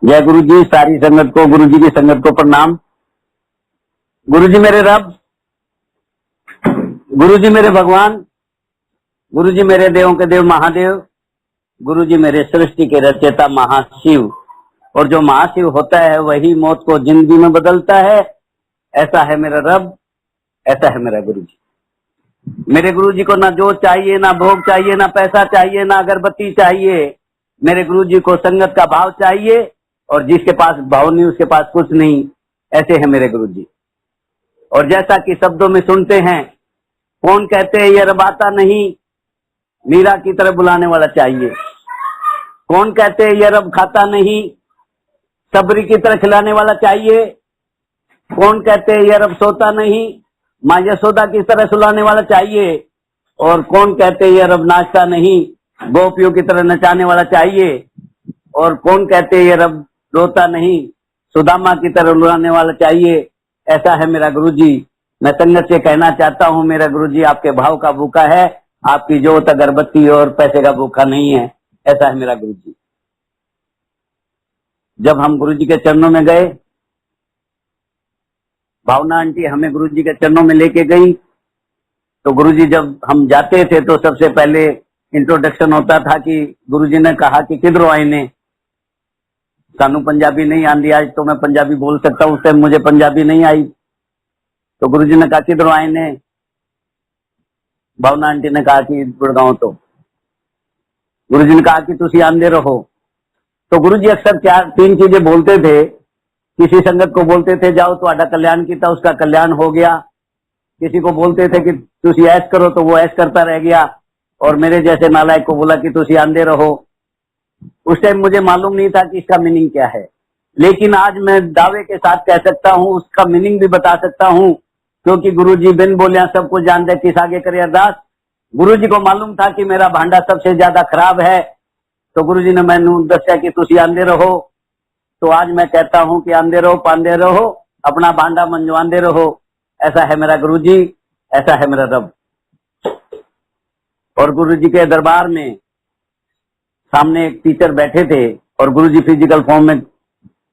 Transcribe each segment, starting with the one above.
जय गुरु जी। सारी संगत को, गुरु जी की संगत को प्रणाम। गुरु जी मेरे रब, गुरु जी मेरे भगवान, गुरु जी मेरे देवों के देव महादेव, गुरु जी मेरे सृष्टि के रचयिता महाशिव। और जो महाशिव होता है वही मौत को जिंदगी में बदलता है। ऐसा है मेरा रब, ऐसा है मेरा गुरु जी। मेरे गुरु जी को ना जोत चाहिए, ना भोग चाहिए, ना पैसा चाहिए, ना अगरबत्ती चाहिए। मेरे गुरु जी को संगत का भाव चाहिए, और जिसके पास भाव नहीं उसके पास कुछ नहीं। ऐसे है मेरे गुरु जी। और जैसा कि शब्दों में सुनते हैं, कौन कहते हैं ये रब आता नहीं, मीरा की तरह बुलाने वाला चाहिए। कौन कहते हैं ये रब खाता नहीं, सबरी की तरह खिलाने वाला चाहिए। कौन कहते हैं ये रब सोता नहीं, माँ यशोदा की तरह सुलाने वाला चाहिए। और कौन कहते हैं ये रब नाचता नहीं, गोपियों की तरह नचाने वाला चाहिए। और कौन कहते हैं ये रब रोता नहीं, सुदामा की तरह रुलाने वाला चाहिए। ऐसा है मेरा गुरु जी। मैं संगत से कहना चाहता हूँ, मेरा गुरु जी आपके भाव का भूखा है, आपकी जोत अगरबत्ती और पैसे का भूखा नहीं है। ऐसा है मेरा गुरु जी। जब हम गुरु जी के चरणों में गए, भावना आंटी हमें गुरु जी के चरणों में लेके गई, तो गुरु जी जब हम जाते थे तो सबसे पहले इंट्रोडक्शन होता था कि गुरु जी ने कहा कि किधरों आए ने, सानू पंजाबी नहीं आंदी। आज तो मैं पंजाबी बोल सकता हूँ, उस टाइम मुझे पंजाबी नहीं आई। तो गुरु जी ने कहा किधरों आए ने, भावना आंटी ने कहा कि गुड़गांव। तो गुरु जी ने कहा कि तुसी आंदे रहो। तो गुरु जी अक्सर तीन चीजें बोलते थे। किसी संगत को बोलते थे जाओ तुम्हारा कल्याण किया, उसका कल्याण हो गया। किसी को बोलते थे कि तुसी ऐश करो, तो वो ऐश करता रह गया। और मेरे जैसे नालायक को बोला कि तुसी आंदे रहो। उस टाइम मुझे मालूम नहीं था कि इसका मीनिंग क्या है, लेकिन आज मैं दावे के साथ कह सकता हूँ, उसका मीनिंग भी बता सकता हूँ, क्योंकि गुरु जी बिन बोलिया सब कुछ जानते, किस आगे करे अरदास। गुरु जी को मालूम था कि मेरा भांडा सबसे ज्यादा खराब है, तो गुरु जी ने मैनू दस्या कि तुसी आंदे रहो। तो आज मैं कहता हूँ कि आंदे रहो, पांदे रहो, अपना भांडा मंजवांदे रहो। ऐसा है मेरा गुरु जी, ऐसा है मेरा रब। और गुरु जी के दरबार में सामने एक टीचर बैठे थे, और गुरु जी फिजिकल फॉर्म में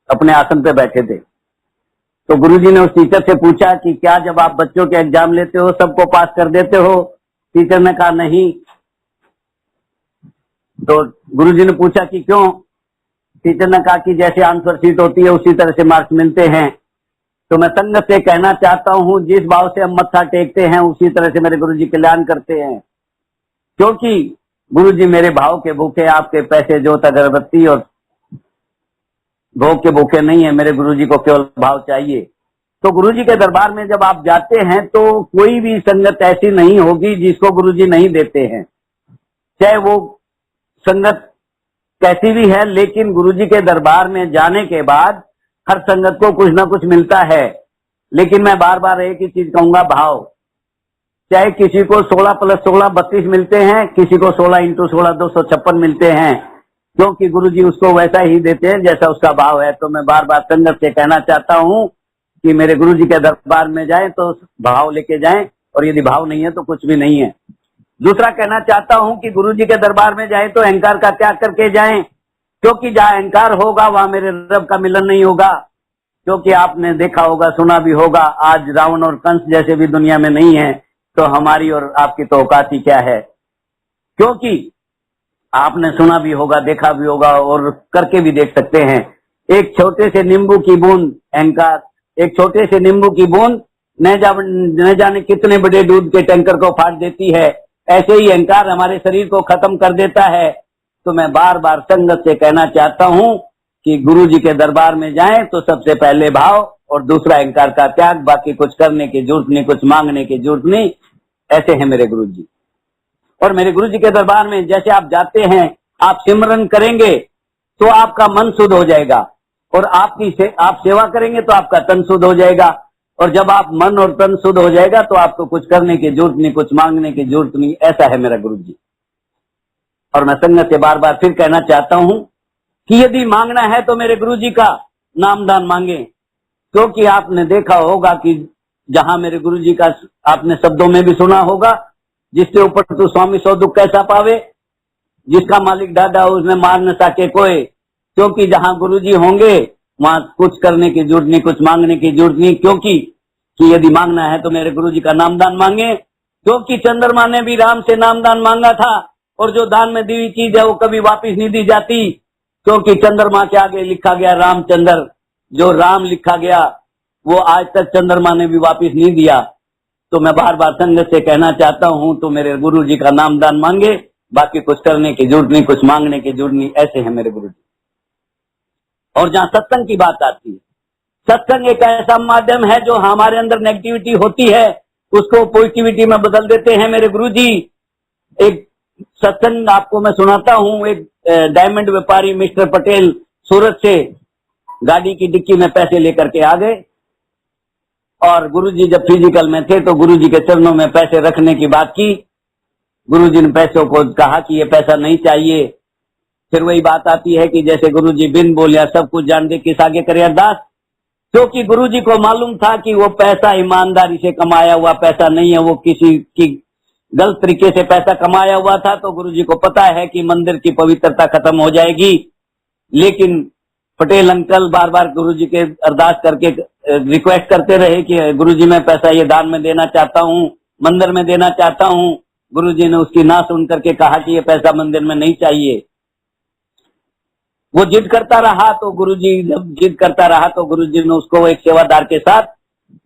अपने आसन पे बैठे थे। तो गुरु जी ने उस टीचर से पूछा कि क्या जब आप बच्चों के एग्जाम लेते हो सबको पास कर देते हो? टीचर ने कहा नहीं। तो गुरु जी ने पूछा कि क्यों? टीचर ने कहा कि जैसे आंसर शीट होती है उसी तरह से मार्क्स मिलते हैं। तो मैं संगत से कहना चाहता हूँ, जिस भाव से हम मत्था टेकते हैं उसी तरह से मेरे गुरु जी कल्याण करते हैं, क्योंकि गुरु जी मेरे भाव के भूखे, आपके पैसे जोत अगरबत्ती और भोग के भूखे नहीं है। मेरे गुरु जी को केवल भाव चाहिए। तो गुरु जी के दरबार में जब आप जाते हैं तो कोई भी संगत ऐसी नहीं होगी जिसको गुरु जी नहीं देते हैं, चाहे वो संगत कैसी भी है। लेकिन गुरु जी के दरबार में जाने के बाद हर संगत को कुछ ना कुछ मिलता है। लेकिन मैं बार बार एक ही चीज कहूंगा, भाव। चाहे किसी को 16 + 16 32 मिलते हैं, किसी को 16 × 16 256 मिलते हैं, क्योंकि गुरु जी उसको वैसा ही देते हैं जैसा उसका भाव है। तो मैं बार बार संगत से कहना चाहता हूँ कि मेरे गुरु जी के दरबार में जाएं तो भाव लेके जाएं, और यदि भाव नहीं है तो कुछ भी नहीं है। दूसरा कहना चाहता हूँ कि गुरु जी के दरबार में जाएं तो अहंकार का त्याग करके जाएं, क्योंकि जहाँ अहंकार होगा वहां मेरे रब का मिलन नहीं होगा। क्योंकि आपने देखा होगा, सुना भी होगा, आज रावण और कंस जैसे भी दुनिया में नहीं है, तो हमारी और आपकी तो औकात ही क्या है। क्योंकि आपने सुना भी होगा, देखा भी होगा, और करके भी देख सकते हैं। एक छोटे से नींबू की बूंद अहंकार, एक छोटे से नींबू की बूंद न जाने कितने बड़े दूध के टैंकर को फाड़ देती है। ऐसे ही अहंकार हमारे शरीर को खत्म कर देता है। तो मैं बार बार संगत से कहना चाहता हूँ कि गुरु जी के दरबार में जाएं तो सबसे पहले भाव, और दूसरा अहंकार का त्याग। बाकी कुछ करने की जरूरत नहीं, कुछ मांगने की जरूरत नहीं। ऐसे हैं मेरे गुरु जी। और मेरे गुरु जी के दरबार में जैसे आप जाते हैं, आप सिमरन करेंगे तो आपका मन शुद्ध हो जाएगा, और आप सेवा करेंगे तो आपका तन शुद्ध हो जाएगा। और जब आप मन और तन शुद्ध हो जाएगा तो आपको कुछ करने की जरूरत नहीं, कुछ मांगने की जरूरत नहीं। ऐसा है मेरा गुरु जी। और मैं संगत से बार बार फिर कहना चाहता हूँ कि यदि मांगना है तो मेरे गुरु जी का नामदान मांगे, क्योंकि आपने देखा होगा कि जहां मेरे गुरु जी का आपने शब्दों में भी सुना होगा, जिसके ऊपर तू स्वामी सौ दुख कैसा पावे, जिसका मालिक डाडा उसने मार न सके कोई, क्योंकि जहां गुरुजी होंगे वहां कुछ करने की जरूरत नहीं, कुछ मांगने की जरूरत नहीं, क्योंकि कि यदि मांगना है तो मेरे गुरुजी का नामदान मांगे, क्योंकि चंद्रमा ने भी राम से नामदान मांगा था और जो दान में दी हुई चीज है वो कभी वापस नहीं दी जाती, क्योंकि चंद्रमा के आगे लिखा गया रामचंद्र, जो राम लिखा गया वो आज तक चंद्रमा ने भी वापस नहीं दिया। तो मैं बार बार संगत से कहना चाहता हूं तो मेरे गुरुजी का नामदान मांगे, बाकी कुछ करने की जरूरत नहीं, कुछ मांगने की जरूरत नहीं, ऐसे हैं मेरे गुरुजी। और जहां सत्संग की बात आती है, सत्संग एक ऐसा माध्यम है जो हमारे अंदर नेगेटिविटी होती है उसको पॉजिटिविटी में बदल देते हैं मेरे गुरुजी। एक सत्संग आपको मैं सुनाता हूं। एक डायमंड व्यापारी मिस्टर पटेल सूरत से गाड़ी की डिक्की में पैसे लेकर के आ गए और गुरुजी जब फिजिकल में थे तो गुरुजी के चरणों में पैसे रखने की बात की। गुरुजी ने पैसों को कहा कि ये पैसा नहीं चाहिए। फिर वही बात आती है कि जैसे गुरुजी बिन बोलिया सब कुछ जान दे किस आगे करे अरदास, क्योंकि गुरुजी को मालूम था कि वो पैसा ईमानदारी से कमाया हुआ पैसा नहीं है, वो किसी की गलत तरीके से पैसा कमाया हुआ था। तो गुरुजी को पता है कि मंदिर की पवित्रता खत्म हो जाएगी। लेकिन पटेल अंकल बार बार गुरुजी के अरदास करके रिक्वेस्ट करते रहे कि गुरुजी मैं पैसा ये दान में देना चाहता हूँ, मंदिर में देना चाहता हूँ। गुरुजी ने उसकी ना सुन करके कहा कि ये पैसा मंदिर में नहीं चाहिए। वो जिद करता रहा तो गुरुजी जब जिद करता रहा तो गुरुजी ने उसको एक सेवादार के साथ,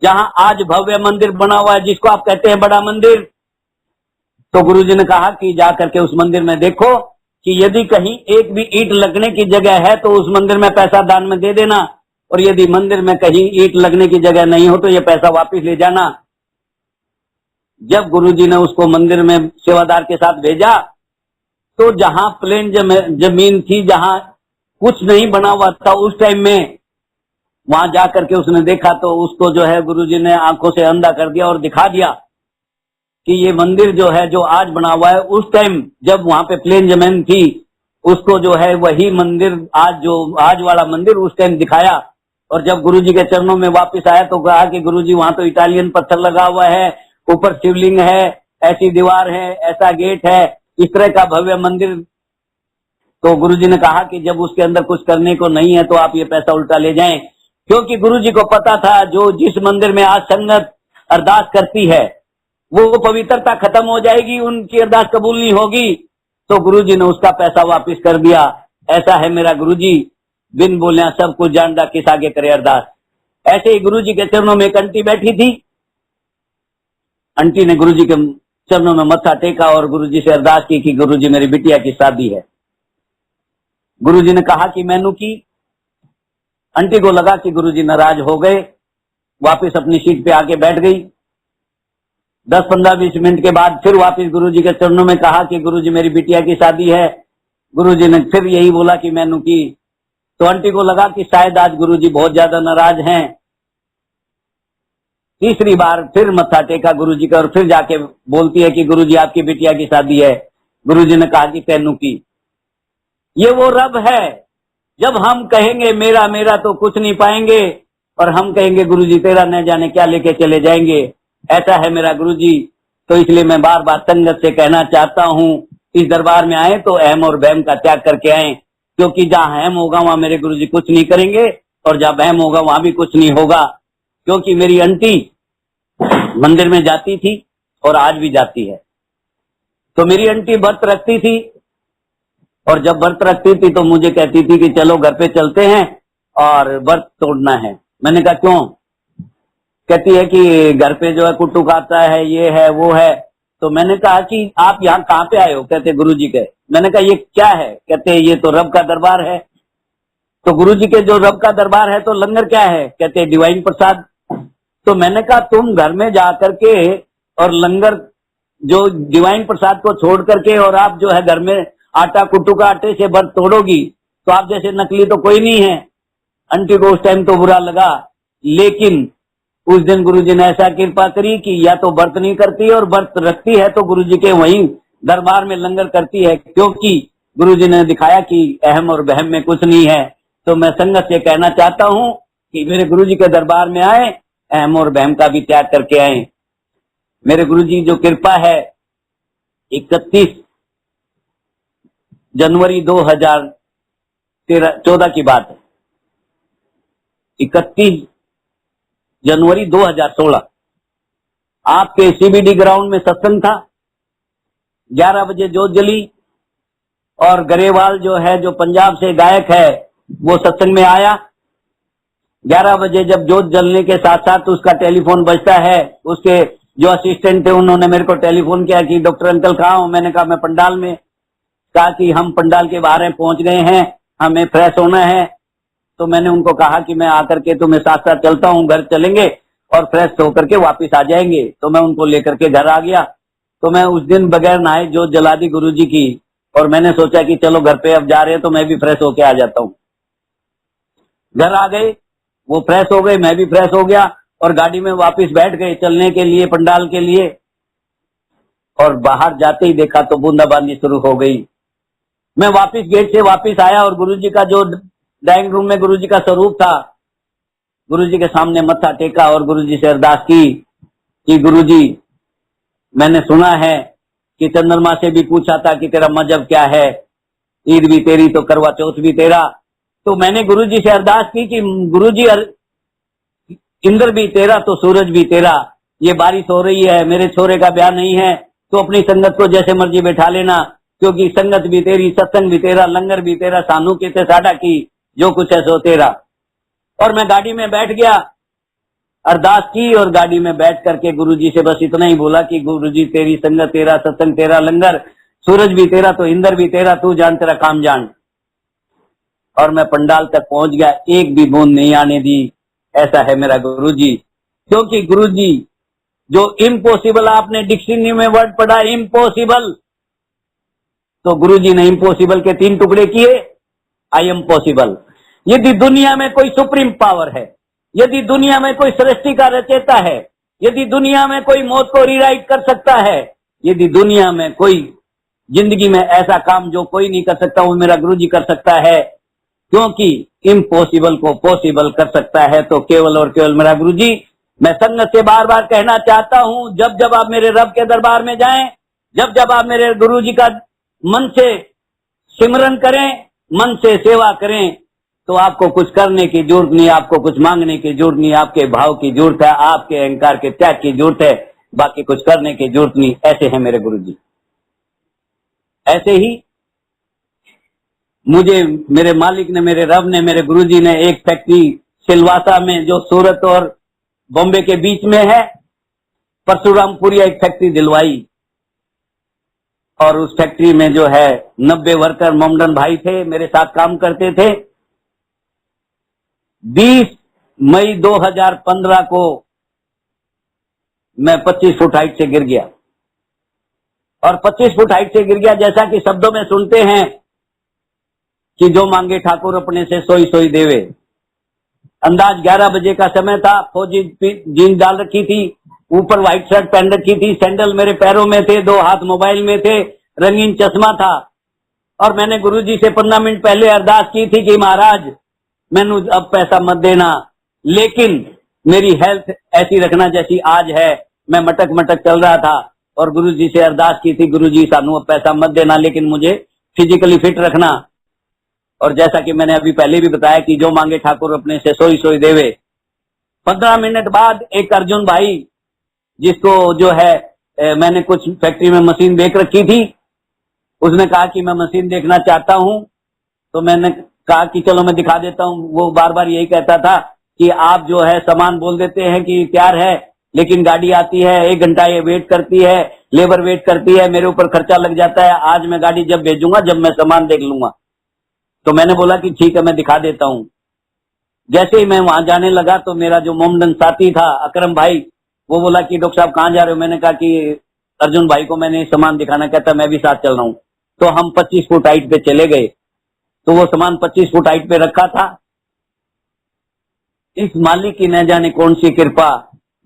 जहां आज भव्य मंदिर बना हुआ है जिसको आप कहते हैं बड़ा मंदिर, तो गुरुजी ने कहा कि जाकर के उस मंदिर में देखो कि यदि कहीं एक भी ईंट लगने की जगह है तो उस मंदिर में पैसा दान में दे देना, और यदि मंदिर में कहीं ईंट लगने की जगह नहीं हो तो ये पैसा वापस ले जाना। जब गुरुजी ने उसको मंदिर में सेवादार के साथ भेजा तो जहां प्लेन जमीन थी, जहां कुछ नहीं बना हुआ था उस टाइम में, वहां जाकर के उसने देखा तो उसको जो है गुरुजी ने आंखों से अंधा कर दिया और दिखा दिया कि ये मंदिर जो है जो आज बना हुआ है, उस टाइम जब वहां पे प्लेन जमीन थी उसको जो है वही मंदिर आज वाला मंदिर उस टाइम दिखाया। और जब गुरुजी के चरणों में वापस आया तो कहा कि गुरुजी वहां तो इटालियन पत्थर लगा हुआ है, ऊपर शिवलिंग है, ऐसी दीवार है, ऐसा गेट है, इस तरह का भव्य मंदिर। तो गुरुजी ने कहा कि जब उसके अंदर कुछ करने को नहीं है तो आप ये पैसा उल्टा ले जाएं, क्योंकि गुरुजी को पता था जो जिस मंदिर में आज संगत अरदास करती है वो पवित्रता खत्म हो जाएगी, उनकी अरदास कबूल नहीं होगी। तो गुरुजी ने उसका पैसा वापस कर दिया। ऐसा है मेरा गुरुजी, बिन बोलिया सब कुछ जानता किस आगे करे अरदास। ऐसे ही गुरुजी के चरणों में एक आंटी बैठी थी। आंटी ने गुरुजी के चरणों में मत्था टेका और गुरुजी से अरदास की कि गुरुजी मेरी बिटिया की शादी है। गुरुजी ने कहा कि मैनू की। आंटी को लगा कि गुरुजी नाराज हो गए, वापस अपनी सीट पे आके बैठ गई। 10-15-20 मिनट के बाद फिर वापस गुरुजी के चरणों में कहा कि गुरुजी मेरी बिटिया की शादी है। गुरुजी ने फिर यही बोला कि मैनू की। तो आंटी को लगा कि शायद आज गुरुजी बहुत ज्यादा नाराज हैं। तीसरी बार फिर मत्था टेका गुरुजी का और फिर जाके बोलती है कि गुरुजी आपकी बिटिया की शादी है। गुरुजी ने कहा कि तेनू की। ये वो रब है, जब हम कहेंगे मेरा मेरा तो कुछ नहीं पाएंगे और हम कहेंगे गुरुजी तेरा न जाने क्या लेके चले जाएंगे। ऐसा है मेरा गुरुजी। तो इसलिए मैं बार बार संगत से कहना चाहता हूँ इस दरबार में आए तो अहम और बहम का त्याग करके आए, क्योंकि जहाँ अहम होगा वहां मेरे गुरुजी कुछ नहीं करेंगे और जहाँ बहम होगा वहां भी कुछ नहीं होगा। क्योंकि मेरी आंटी मंदिर में जाती थी और आज भी जाती है। तो मेरी आंटी व्रत रखती थी और जब व्रत रखती थी तो मुझे कहती थी कि चलो घर पे चलते हैं और व्रत तोड़ना है। मैंने कहा क्यों? कहती है कि घर पे जो है कुट्टू खाता है, ये है वो है। तो मैंने कहा कि आप यहाँ कहाँ पे आए हो? कहते गुरुजी के। मैंने कहा ये क्या है? कहते ये तो रब का दरबार है। तो गुरुजी के जो रब का दरबार है तो लंगर क्या है? कहते डिवाइन प्रसाद। तो मैंने कहा तुम घर में जा करके और लंगर जो डिवाइन प्रसाद को छोड़ करके और आप जो है घर में आटा कुट्टू का आटे से व्रत तोड़ोगी तो आप जैसे नकली तो कोई नहीं है। आंटी को उस टाइम तो बुरा लगा, लेकिन उस दिन गुरुजी ने ऐसा कृपा करी कि या तो व्रत नहीं करती और व्रत रखती है तो गुरुजी के वहीं दरबार में लंगर करती है, क्योंकि गुरुजी ने दिखाया कि अहम और बहम में कुछ नहीं है। तो मैं संगत से कहना चाहता हूँ कि मेरे गुरुजी के दरबार में आए, अहम और बहम का भी त्याग करके आए। मेरे गुरुजी जो कृपा है 31 जनवरी 2000 14 की बात है, 31 जनवरी 2016 आपके सीबीडी ग्राउंड में सत्संग था। 11 बजे जोत जली और गरेवाल जो है, जो पंजाब से गायक है, वो सत्संग में आया। 11 बजे जब जोत जलने के साथ साथ उसका टेलीफोन बजता है, उसके जो असिस्टेंट थे उन्होंने मेरे को टेलीफोन किया कि डॉक्टर अंकल कहाँ हो। मैंने कहा मैं पंडाल में। कहा कि हम पंडाल के बाहर पहुंच गए हैं, हमें फ्रेश होना है। तो मैंने उनको कहा कि मैं आकर के तुम्हें साथ साथ चलता हूँ, घर चलेंगे और फ्रेश होकर के वापिस आ जाएंगे। तो मैं उनको लेकर के घर आ गया। तो मैं उस दिन बगैर नहाए जोत जला दी गुरुजी की, और मैंने सोचा कि चलो घर पे अब जा रहे हैं तो मैं भी फ्रेश होके आ जाता हूँ। घर आ गए, वो फ्रेश हो गए, मैं भी फ्रेश हो गया और गाड़ी में वापस बैठ गए चलने के लिए, पंडाल के लिए। और बाहर जाते ही देखा तो बूंदाबांदी शुरू हो गई। मैं वापस गेट से वापस आया और गुरुजी का जो ड्राइंग रूम में गुरुजी का स्वरूप था, गुरुजी के सामने मत्था टेका और गुरुजी से अरदास की कि गुरुजी, मैंने सुना है कि चंद्रमा से भी पूछा था कि तेरा मजहब क्या है, ईद भी तेरी तो करवा चौथ भी तेरा। तो मैंने गुरुजी से अरदास की कि गुरुजी, इंद्र भी तेरा तो सूरज भी तेरा। ये बारिश हो रही है, मेरे छोरे का ब्याह नहीं है, तो अपनी संगत को जैसे मर्जी बैठा लेना, क्योंकि संगत भी तेरी, सत्संग भी तेरा, लंगर भी तेरा, सानू के ते साडा की, जो कुछ है सो तेरा। और मैं गाड़ी में बैठ गया, अरदास की और गाड़ी में बैठ करके गुरुजी से बस इतना ही बोला कि गुरुजी तेरी संगत तेरा, सत्संग तेरा, लंगर, सूरज भी तेरा तो इंद्र भी तेरा, तू जान तेरा काम जान। और मैं पंडाल तक पहुंच गया, एक भी बूंद नहीं आने दी। ऐसा है मेरा गुरुजी। क्योंकि गुरुजी जो इम्पॉसिबल, आपने डिक्शनरी में वर्ड पढ़ा इम्पॉसिबल, तो गुरुजी ने इम्पॉसिबल के 3 टुकड़े किए, आई एम पॉसिबल। यदि दुनिया में कोई सुप्रीम पावर है, यदि दुनिया में कोई सृष्टि का रचेता है, यदि दुनिया में कोई मौत को रीराइट कर सकता है, यदि दुनिया में कोई जिंदगी में ऐसा काम जो कोई नहीं कर सकता, वो मेरा गुरुजी कर सकता है। क्योंकि इम्पॉसिबल को पॉसिबल कर सकता है तो केवल और केवल मेरा गुरुजी। मैं संगत से बार बार कहना चाहता हूं, जब जब आप मेरे रब के दरबार में जाएं, जब जब आप मेरे गुरुजी का मन से सिमरन करें, मन से सेवा करें, तो आपको कुछ करने की जरूरत नहीं, आपको कुछ मांगने की जरूरत नहीं, आपके भाव की जरूरत है, आपके अहंकार के त्याग की जरूरत है, बाकी कुछ करने की जरूरत नहीं। ऐसे हैं मेरे गुरुजी। ऐसे ही मुझे मेरे मालिक ने, मेरे रब ने, मेरे गुरुजी ने एक फैक्ट्री सिलवासा में, जो सूरत और बॉम्बे के बीच में है, परशुरामपुरी, एक फैक्ट्री दिलवाई। और उस फैक्ट्री में जो है 90 वर्कर मोमडन भाई थे, मेरे साथ काम करते थे। 20 मई 2015 को मैं 25 फुट हाइट से गिर गया। और 25 फुट हाइट से गिर गया, जैसा कि शब्दों में सुनते हैं कि जो मांगे ठाकुर अपने से सोई सोई देवे। अंदाज 11 बजे का समय था। फौजी जीन्स डाल रखी थी, ऊपर व्हाइट शर्ट पहन रखी थी, सैंडल मेरे पैरों में थे, 2 हाथ मोबाइल में थे, रंगीन चश्मा था। और मैंने गुरुजी से 15 मिनट पहले अरदास की थी कि महाराज मैनू अब पैसा मत देना, लेकिन मेरी हेल्थ ऐसी रखना जैसी आज है। मैं मटक मटक चल रहा था और गुरुजी से अरदास की थी, गुरुजी सानू अब पैसा मत देना, लेकिन मुझे फिजिकली फिट रखना। और जैसा कि मैंने अभी पहले भी बताया कि जो मांगे ठाकुर अपने से सोई सोई देवे। 15 मिनट बाद एक अर्जुन भाई, जिसको जो है मैंने कुछ फैक्ट्री में मशीन देख रखी थी, उसने कहा कि मैं मशीन देखना चाहता हूं। तो मैंने कहा कि चलो मैं दिखा देता हूं। वो बार बार यही कहता था कि आप जो है सामान बोल देते हैं कि तैयार है, लेकिन गाड़ी आती है 1 घंटा ये वेट करती है, लेबर वेट करती है, मेरे ऊपर खर्चा लग जाता है। आज मैं गाड़ी जब भेजूंगा, जब मैं सामान देख लूंगा। तो मैंने बोला कि ठीक है, मैं दिखा देता हूं। जैसे ही मैं वहां जाने लगा तो मेरा जो मोमडन साथी था अकरम भाई, वो बोला कि डॉक्टर साहब कहाँ जा रहे हो। मैंने कहा कि अर्जुन भाई को मैंने सामान दिखाना। कहता मैं भी साथ चल रहा हूं। तो हम 25 फुट हाइट पे चले गए। तो वो सामान 25 फुट हाइट पे रखा था। इस मालिक की न जाने कौन सी कृपा,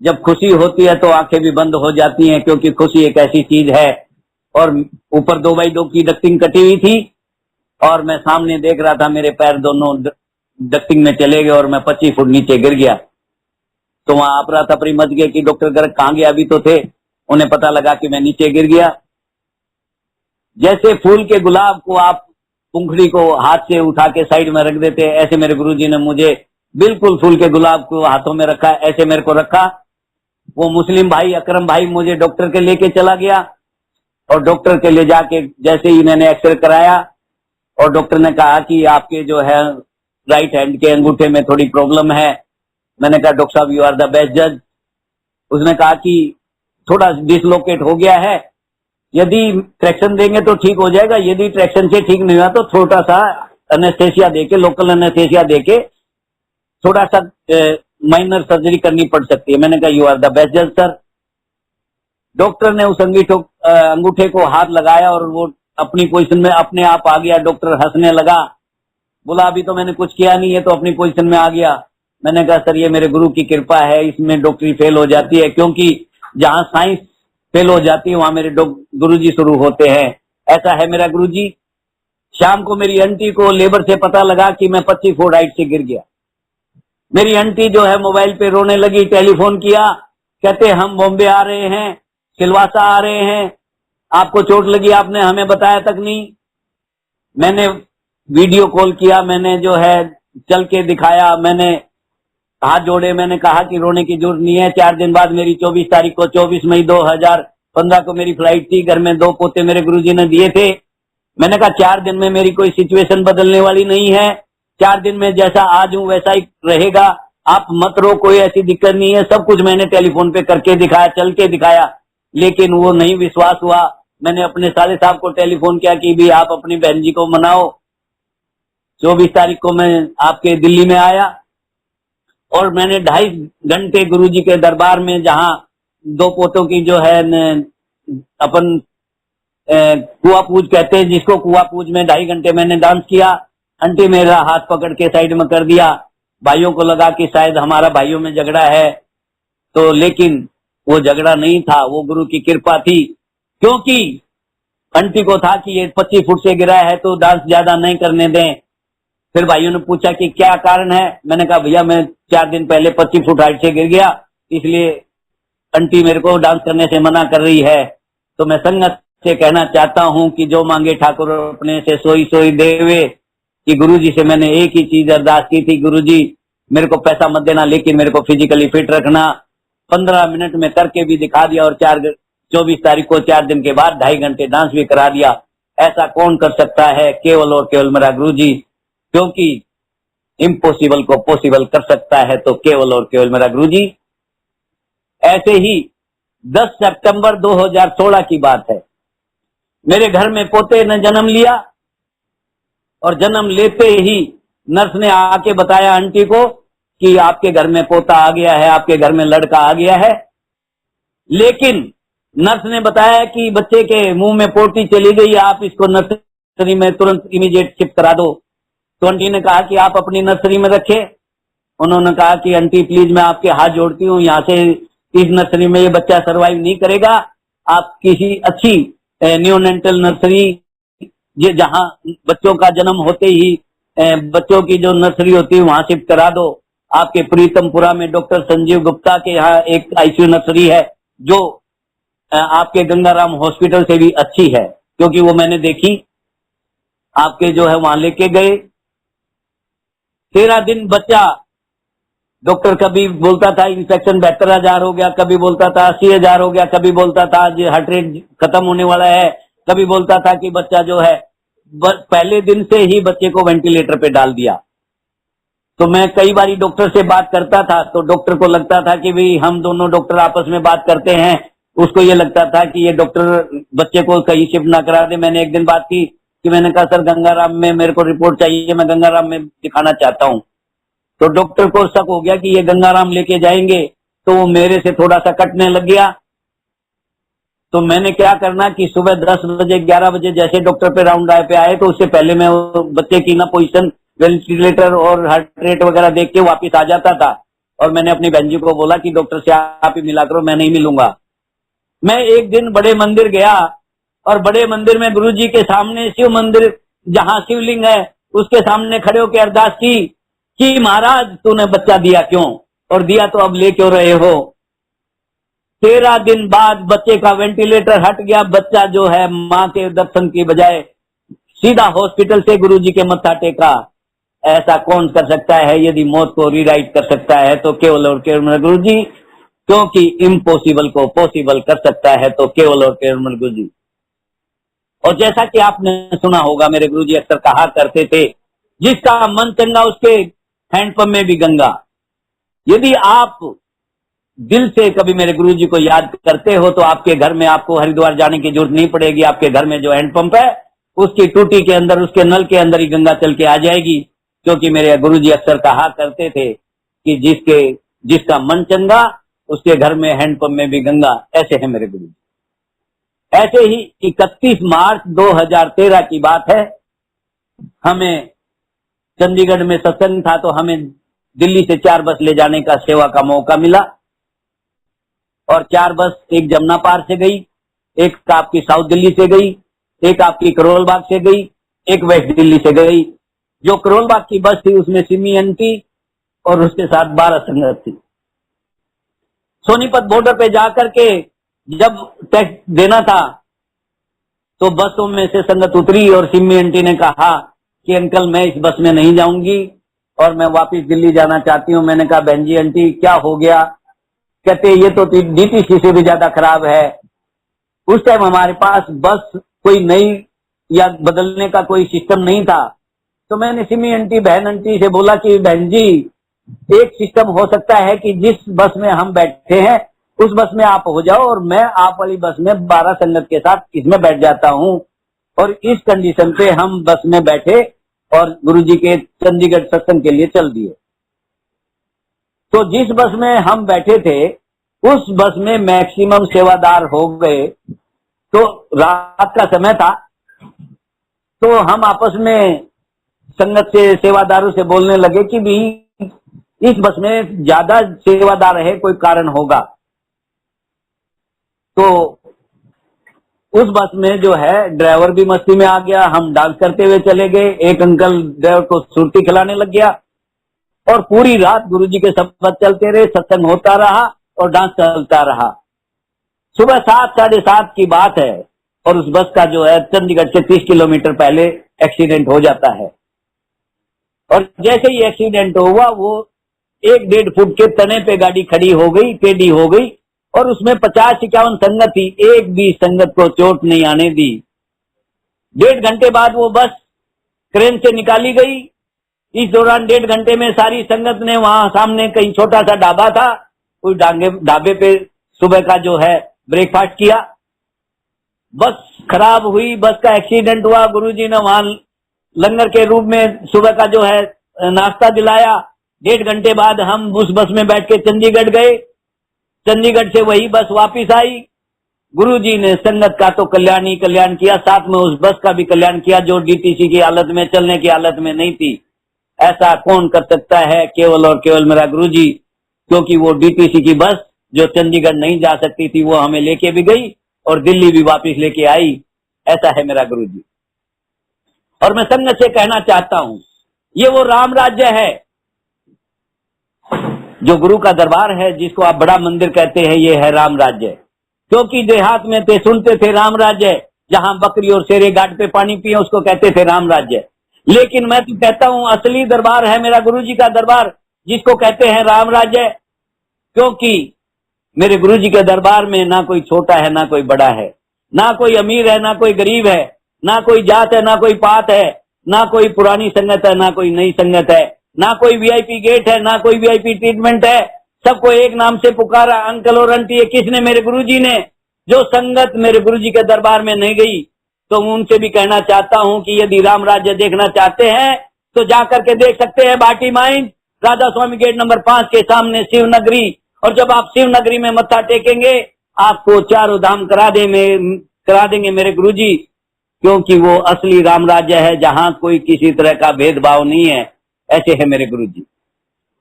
जब खुशी होती है तो आंखें भी बंद हो जाती हैं, क्योंकि खुशी एक ऐसी चीज है। और ऊपर 2x2 की डक्टिंग कटी हुई थी और मैं सामने देख रहा था, मेरे पैर दोनों डक्टिंग में चले गए और मैं 25 फुट नीचे गिर गया। तो वहां आपरा तपरी मच गए कि डॉक्टर गर्ग कहां गया, अभी तो थे। उन्हें पता लगा कि मैं नीचे गिर गया। जैसे फूल के गुलाब को आप पुंखड़ी को हाथ से उठा के साइड में रख देते, ऐसे मेरे गुरुजी ने मुझे बिल्कुल फूल के गुलाब को हाथों में रखा, ऐसे मेरे को रखा। वो मुस्लिम भाई अकरम भाई मुझे डॉक्टर के लेके चला गया, और डॉक्टर के ले जाके जैसे ही मैंने एक्सरे कराया, और डॉक्टर ने कहा कि आपके जो है राइट हैंड के अंगूठे में थोड़ी प्रॉब्लम है। मैंने कहा डॉक्टर साहब यू आर द बेस्ट जज। उसने कहा कि थोड़ा डिसलोकेट हो गया है, यदि ट्रैक्शन देंगे तो ठीक हो जाएगा, यदि ट्रैक्शन से ठीक नहीं हुआ तो थोड़ा सा एनेस्थेसिया देके, लोकल एनेस्थेसिया देके थोड़ा सा माइनर सर्जरी करनी पड़ सकती है। मैंने कहा यू आर द बेस्ट जज सर। डॉक्टर ने उस अंगूठे को हाथ लगाया और वो अपनी पोजीशन में अपने आप आ गया। डॉक्टर हंसने लगा, बोला अभी तो मैंने कुछ किया नहीं है तो अपनी पोजीशन में आ गया। मैंने कहा सर ये मेरे गुरु की कृपा है, इसमें डॉक्टरी फेल हो जाती है, क्योंकि जहां साइंस फेल हो जाती है वहां मेरे गुरुजी शुरू होते हैं। ऐसा है मेरा गुरुजी। शाम को मेरी आंटी को लेबर से पता लगा कि मैं 25 फुट हाइट से गिर गया। मेरी आंटी जो है मोबाइल पे रोने लगी, टेलीफोन किया, कहते हम बॉम्बे आ रहे हैं, सिलवासा आ रहे हैं, आपको चोट लगी आपने हमें बताया तक नहीं। मैंने वीडियो कॉल किया, मैंने जो है चल के दिखाया, मैंने हाथ जोड़े, मैंने कहा कि रोने की जरूरत नहीं है। 4 दिन बाद मेरी 24 तारीख को 24 मई 2015 को मेरी फ्लाइट थी। घर में 2 पोते मेरे गुरुजी ने दिए थे। मैंने कहा 4 दिन में मेरी कोई सिचुएशन बदलने वाली नहीं है, 4 दिन में जैसा आज हूं वैसा ही रहेगा, आप मत रो, कोई ऐसी दिक्कत नहीं है। सब कुछ मैंने टेलीफोन पे करके दिखाया, चल के दिखाया, लेकिन वो नहीं विश्वास हुआ। मैंने अपने साले साहब को टेलीफोन किया कि भी आप अपनी बहन जी को मनाओ। 24 तारीख को मैं आपके दिल्ली में आया और मैंने 2.5 घंटे गुरुजी के दरबार में, जहां 2 पोतों की जो है अपन कुआ पूज कहते हैं जिसको, कुआ पूज में 2.5 घंटे मैंने डांस किया। आंटी मेरा हाथ पकड़ के साइड में कर दिया। भाइयों को लगा कि शायद हमारा भाइयों में झगड़ा है, तो लेकिन वो झगड़ा नहीं था, वो गुरु की कृपा थी। क्योंकि आंटी को था कि ये 25 फुट से गिरा है तो डांस ज्यादा नहीं करने दें। फिर भाइयों ने पूछा कि क्या कारण है। मैंने कहा भैया मैं 4 दिन पहले 25 फुट हाइट से गिर गया, इसलिए आंटी मेरे को डांस करने से मना कर रही है। तो मैं संगत से कहना चाहता हूं कि जो मांगे ठाकुर अपने से सोई सोई देवे, कि गुरुजी से मैंने एक ही चीज अरदास की थी, गुरुजी मेरे को पैसा मत देना लेकिन मेरे को फिजिकली फिट रखना। 15 मिनट में करके भी दिखा दिया, और 24 तारीख को 4 दिन के बाद 2.5 घंटे डांस भी करा दिया। ऐसा कौन कर सकता है? केवल और केवल मेरा गुरुजी, क्योंकि इम्पॉसिबल को पॉसिबल कर सकता है तो केवल और केवल मेरा गुरुजी। ऐसे ही 10 सितंबर 2016 की बात है, मेरे घर में पोते ने जन्म लिया, और जन्म लेते ही नर्स ने आके बताया आंटी को कि आपके घर में पोता आ गया है, आपके घर में लड़का आ गया है। लेकिन नर्स ने बताया कि बच्चे के मुंह में पोटी चली गई, आप इसको नर्सरी में तुरंत इमीडिएट शिफ्ट करा दो। तो आंटी ने कहा कि आप अपनी नर्सरी में रखे। उन्होंने कहा कि आंटी प्लीज मैं आपके हाथ जोड़ती हूँ, यहाँ से इस नर्सरी में ये बच्चा सरवाइव नहीं करेगा, आप किसी अच्छी न्यूनेंटल नर्सरी, ये जहाँ बच्चों का जन्म होते ही बच्चों की जो नर्सरी होती है वहां शिफ्ट करा दो। आपके प्रीतमपुरा में डॉक्टर संजीव गुप्ता के यहाँ एक आईसीयू नर्सरी है, जो आपके गंगाराम हॉस्पिटल से भी अच्छी है, क्योंकि वो मैंने देखी। आपके जो है वहां लेके गए। 13 दिन बच्चा, डॉक्टर कभी बोलता था इन्फेक्शन 72,000 हो गया, कभी बोलता था 80,000 हो गया, कभी बोलता था आज हार्ट रेट खत्म होने वाला है, कभी बोलता था कि बच्चा जो है, पहले दिन से ही बच्चे को वेंटिलेटर पे डाल दिया। तो मैं कई बारी डॉक्टर से बात करता था, तो डॉक्टर को लगता था कि भाई हम दोनों डॉक्टर आपस में बात करते हैं, उसको ये लगता था कि ये डॉक्टर बच्चे को कहीं शिफ्ट ना करा दे। मैंने एक दिन बात की कि मैंने कहा सर गंगाराम में मेरे को रिपोर्ट चाहिए, मैं गंगाराम में दिखाना चाहता हूँ। तो डॉक्टर को शक हो गया कि ये गंगाराम लेके जाएंगे, तो वो मेरे से थोड़ा सा कटने लग गया। तो मैंने क्या करना कि सुबह 10 बजे 11 बजे जैसे डॉक्टर पे राउंड पे आए, तो उससे पहले मैं बच्चे की ना पोजीशन, वेंटिलेटर और हार्ट रेट वगैरह देख के वापिस आ जाता था। और मैंने अपनी बहन जी को बोला कि डॉक्टर से आप ही मिला करो, मैं नहीं मिलूंगा। मैं एक दिन बड़े मंदिर गया, और बड़े मंदिर में गुरुजी के सामने शिव मंदिर, जहां शिवलिंग है, उसके सामने खड़े होकर अरदास की कि महाराज तूने बच्चा दिया क्यों, और दिया तो अब ले क्यों रहे हो। 13 दिन बाद बच्चे का वेंटिलेटर हट गया। बच्चा जो है मां के दर्शन की बजाय सीधा हॉस्पिटल से गुरुजी के मत्था टेका। ऐसा कौन कर सकता है? यदि मौत को रीराइट कर सकता है तो केवल और केवल मेरा गुरुजी, क्योंकि इम्पॉसिबल को पॉसिबल कर सकता है तो केवल और केवल मेरा गुरुजी। और जैसा कि आपने सुना होगा, मेरे गुरुजी अक्सर कहा करते थे, जिसका मन चंगा उसके हैंडपंप में भी गंगा। यदि आप दिल से कभी मेरे गुरुजी को याद करते हो तो आपके घर में आपको हरिद्वार जाने की जरूरत नहीं पड़ेगी। आपके घर में जो हैंडपंप है उसकी टूटी के अंदर, उसके नल के अंदर ही गंगा चल के आ जाएगी। क्योंकि मेरे गुरुजी अक्सर कहा करते थे कि जिसका मन चंगा उसके घर में हैंडपंप में भी गंगा। ऐसे है मेरे गुरुजी। ऐसे ही 31 मार्च 2013 की बात है, हमें चंडीगढ़ में सत्संग था तो हमें दिल्ली से 4 बस ले जाने का सेवा का मौका मिला। और 4 बस, एक जमुना पार से गई, एक आपकी साउथ दिल्ली से गई, एक आपकी करोल बाग से गई, एक वेस्ट दिल्ली से गई। जो करोल बाग की बस थी उसमें सिमी एंटी और उसके साथ 12 संगत थी। सोनीपत बॉर्डर पे जाकर के जब टैक्स देना था तो बसों में से संगत उतरी और सिमी एंटी ने कहा कि अंकल मैं इस बस में नहीं जाऊंगी और मैं वापस दिल्ली जाना चाहती हूँ। मैंने कहा बहन जी आंटी क्या हो गया? कहते ये तो डीटीसी से भी ज्यादा खराब है। उस टाइम हमारे पास बस कोई नई या बदलने का कोई सिस्टम नहीं था। तो मैंने सिमी आंटी, बहन आंटी से बोला कि बहन जी एक सिस्टम हो सकता है कि जिस बस में हम बैठे हैं उस बस में आप हो जाओ और मैं आप वाली बस में 12 संगत के साथ इसमें बैठ जाता हूँ। और इस कंडीशन पे हम बस में बैठे और गुरुजी के चंडीगढ़ सत्संग के लिए चल दिए। तो जिस बस में हम बैठे थे उस बस में मैक्सिमम सेवादार हो गए। तो रात का समय था तो हम आपस में संगत से, सेवादारों से बोलने लगे कि भी इस बस में ज्यादा सेवादार है, कोई कारण होगा। तो उस बस में जो है ड्राइवर भी मस्ती में आ गया, हम डांस करते हुए चले गए। एक अंकल ड्राइवर को सुरती खिलाने लग गया और पूरी रात गुरुजी के शब्द चलते रहे, सत्संग होता रहा और डांस चलता रहा। सुबह 7, 7:30 की बात है और उस बस का जो है चंडीगढ़ से 30 किलोमीटर पहले एक्सीडेंट हो जाता है। और जैसे ही एक्सीडेंट हुआ वो 1-1.5 फुट के तने पे गाड़ी खड़ी हो गई, टेढ़ी हो गई और उसमें 50-51 संगत थी। एक भी संगत को चोट नहीं आने दी। 1.5 घंटे बाद वो बस क्रेन से निकाली गई। इस दौरान 1.5 घंटे में सारी संगत ने वहां सामने कहीं छोटा सा ढाबा था, उस ढाबे पे सुबह का जो है ब्रेकफास्ट किया। बस खराब हुई, बस का एक्सीडेंट हुआ। गुरुजी ने वहां लंगर के रूप में सुबह का जो है नाश्ता दिलाया। 1.5 घंटे बाद हम उस बस में बैठ के चंडीगढ़ गए। चंडीगढ़ से वही बस वापिस आई। गुरुजी ने संगत का तो कल्याण ही कल्याण किया, साथ में उस बस का भी कल्याण किया जो डीटीसी की हालत में, चलने की हालत में नहीं थी। ऐसा कौन कर सकता है? केवल और केवल मेरा गुरुजी। क्योंकि वो डीटीसी की बस जो चंडीगढ़ नहीं जा सकती थी वो हमें लेके भी गई और दिल्ली भी वापस लेके आई। ऐसा है मेरा गुरुजी। और मैं संगत से कहना चाहता हूं, ये वो राम राज्य है जो गुरु का दरबार है, जिसको आप बड़ा मंदिर कहते हैं, ये है राम राज्य। क्योंकि देहात में थे, सुनते थे राम राज्य, जहां बकरी और शेरे घाट पे पानी पिए उसको कहते थे राम राज्य। लेकिन मैं तो कहता हूं असली दरबार है मेरा गुरुजी का दरबार, जिसको कहते हैं राम राज्य। क्योंकि मेरे गुरुजी के दरबार में ना कोई छोटा है ना कोई बड़ा है, ना कोई अमीर है ना कोई गरीब है, ना कोई जात है ना कोई पात है, ना कोई पुरानी संगत है ना कोई नई संगत है, ना कोई वीआईपी गेट है ना कोई वीआईपी ट्रीटमेंट है। सबको एक नाम से पुकारा, अंकल और आंटी। ये किसने? मेरे गुरुजी ने। जो संगत मेरे गुरुजी के दरबार में नहीं गई तो उनसे भी कहना चाहता हूं कि यदि राम राज्य देखना चाहते हैं तो जाकर के देख सकते हैं भाटी माइंड, राधा स्वामी गेट नंबर 5 के सामने शिव नगरी। और जब आप शिव नगरी में मत्था टेकेंगे आपको चारों धाम करा देंगे मेरे गुरुजी। क्योंकि वो असली राम राज्य है जहां कोई किसी तरह का भेदभाव नहीं है। ऐसे है मेरे गुरुजी।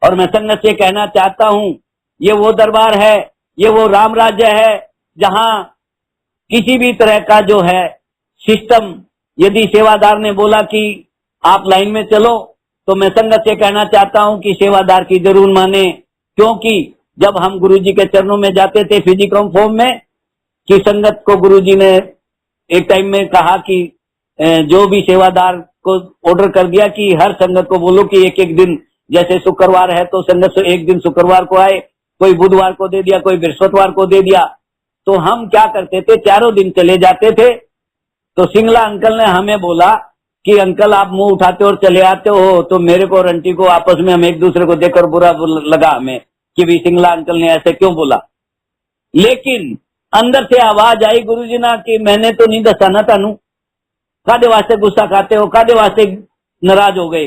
और मैं संगत से कहना चाहता हूं, ये वो दरबार है, ये वो राम राज्य है जहां किसी भी तरह का जो है सिस्टम, यदि सेवादार ने बोला कि आप लाइन में चलो तो मैं संगत से कहना चाहता हूं कि सेवादार की जरूर माने। क्योंकि जब हम गुरुजी के चरणों में जाते थे फिजिकल फॉर्म में, कि संगत को गुरुजी ने एक टाइम में कहा कि जो भी सेवादार को ऑर्डर कर दिया कि हर संगत को बोलो कि एक एक दिन, जैसे शुक्रवार है तो संगत से एक दिन शुक्रवार को आए, कोई बुधवार को दे दिया, कोई बृहस्पतिवार को दे दिया। तो हम क्या करते थे, चारों दिन चले जाते थे। तो सिंगला अंकल ने हमें बोला कि अंकल आप मुंह उठाते और चले आते हो, तो मेरे को और आंटी को आपस में हम एक दूसरे को देखकर बुरा लगा हमें कि भी सिंगला अंकल ने ऐसे क्यों बोला। लेकिन अंदर से आवाज आई गुरुजी ना कि मैंने तो नहीं दसा ना तानू, कादे वास्ते गुस्सा खाते हो, कादे वास्ते नाराज हो गए।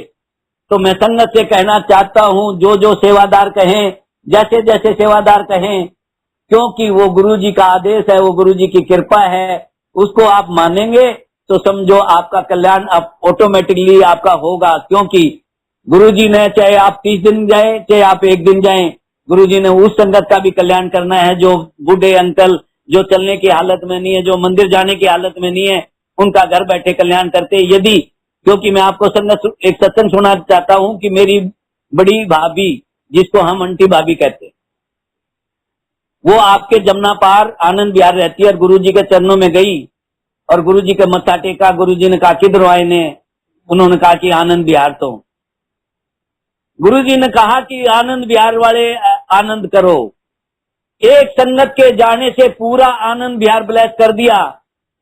तो मैं संगत से कहना चाहता हूं, जो जो सेवादार कहें, जैसे जैसे सेवादार कहें, क्योंकि वो गुरुजी का आदेश है, वो गुरुजी की कृपा है, उसको आप मानेंगे तो समझो आपका कल्याण ऑटोमेटिकली आपका होगा। क्योंकि गुरुजी ने, चाहे आप 30 दिन जाए चाहे आप एक दिन जाए, गुरुजी ने उस संगत का भी कल्याण करना है जो बूढ़े अंकल, जो चलने की हालत में नहीं है, जो मंदिर जाने की हालत में नहीं है, उनका घर बैठे कल्याण करते। यदि, क्योंकि मैं आपको संगत एक सत्संग सुनाना चाहता हूं कि मेरी बड़ी भाभी, जिसको हम आंटी भाभी कहते, वो आपके जमुना पार आनंद विहार रहती है और गुरुजी के चरणों में गई और गुरुजी के मत्था टेका। गुरुजी ने कहा किधर आए ने, उन्होंने कहा कि आनंद विहार। तो गुरुजी ने कहा कि आनंद विहार वाले आनंद करो। एक संगत के जाने से पूरा आनंद विहार ब्लेस कर दिया,